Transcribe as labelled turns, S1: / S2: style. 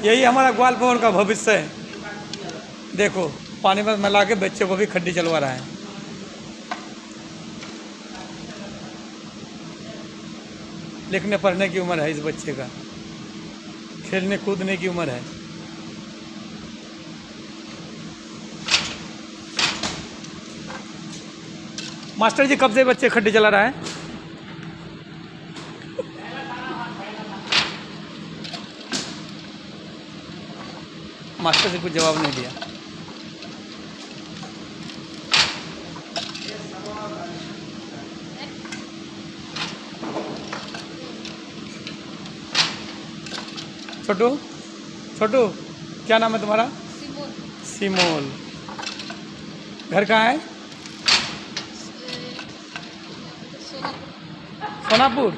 S1: यही हमारा ग्वालपोर का भविष्य है। देखो पानी में मिला के बच्चे को भी खड्डी चलवा रहा है। लिखने पढ़ने की उम्र है इस बच्चे का, खेलने कूदने की उम्र है। मास्टर जी कब से बच्चे खड्डी चला रहा है? मास्टर जी कुछ जवाब नहीं दिया। छोटू, छोटू क्या नाम है तुम्हारा? सिमोल। घर कहाँ है? सोनापुर।